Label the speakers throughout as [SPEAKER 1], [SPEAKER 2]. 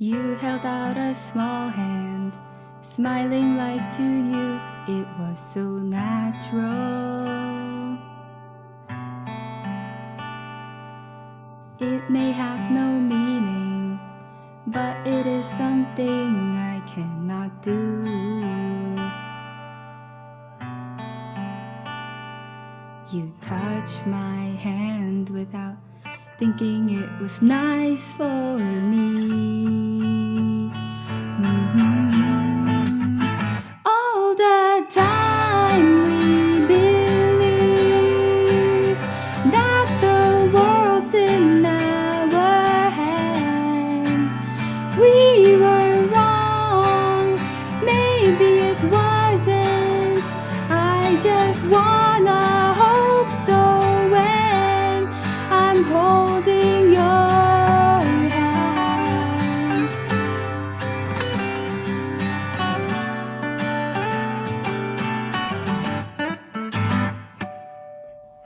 [SPEAKER 1] You held out a small hand, smiling like to you it was so natural. It may have no meaning, but it is something I cannot do. You touched my hand without thinking it was nice for me. All the time we believe that the world's in our hands. We were wrong, maybe it wasn't. I just wanna hope so when I'm holding your hand.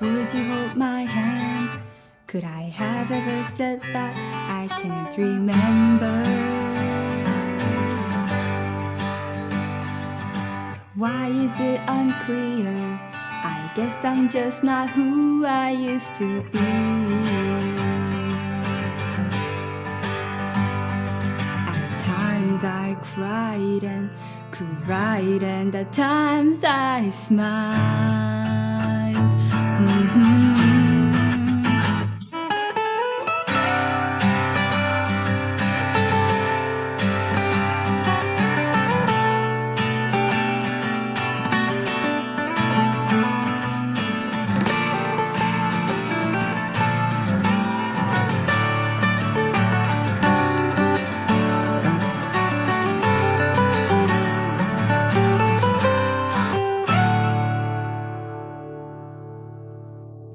[SPEAKER 1] Would you hold my hand? Could I have ever said that? I can't remember. Why is it unclear? I guess I'm just not who I used to be. At times I cried and cried, and at times I smiled.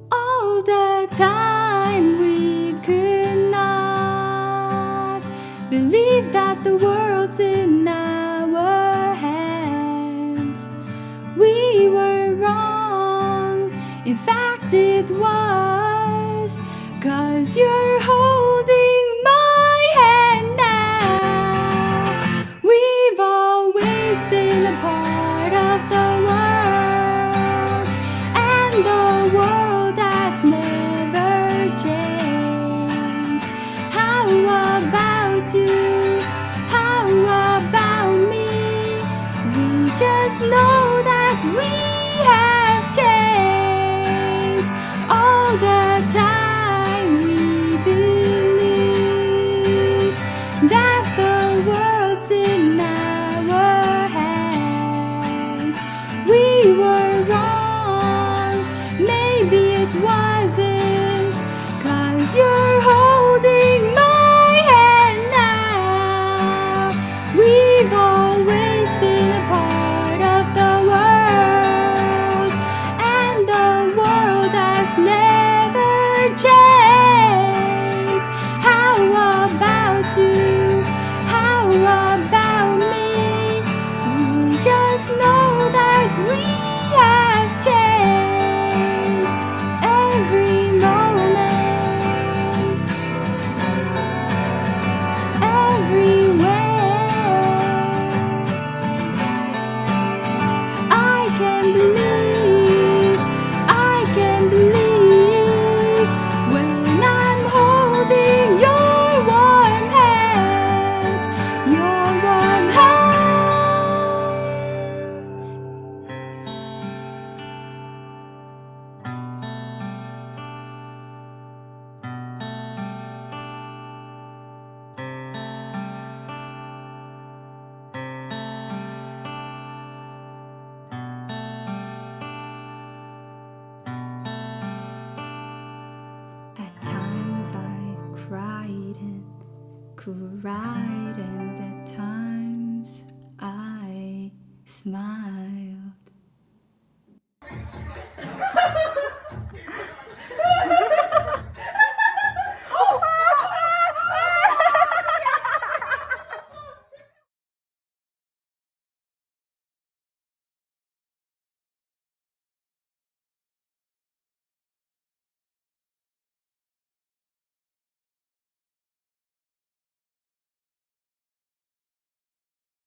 [SPEAKER 1] All the time we could not believe that the world's in our hands. We were wrong, in fact it was, 'cause you're holding my hand now. We've always been a part of the world, and the world has never changed. How about you? How about me? We just know that we have changed. All the time we believe that the world's in our hands. We were wrong, maybe it wasn't, 'cause you're holding my hand now. We've always been a part of the world, and the world has never changed. How about you? How about me? We just know that we have changed. Every moment, everywhere, I can believe when I'm holding your warm hands, your warm hands. At times I cried and cried, and at times I smiled.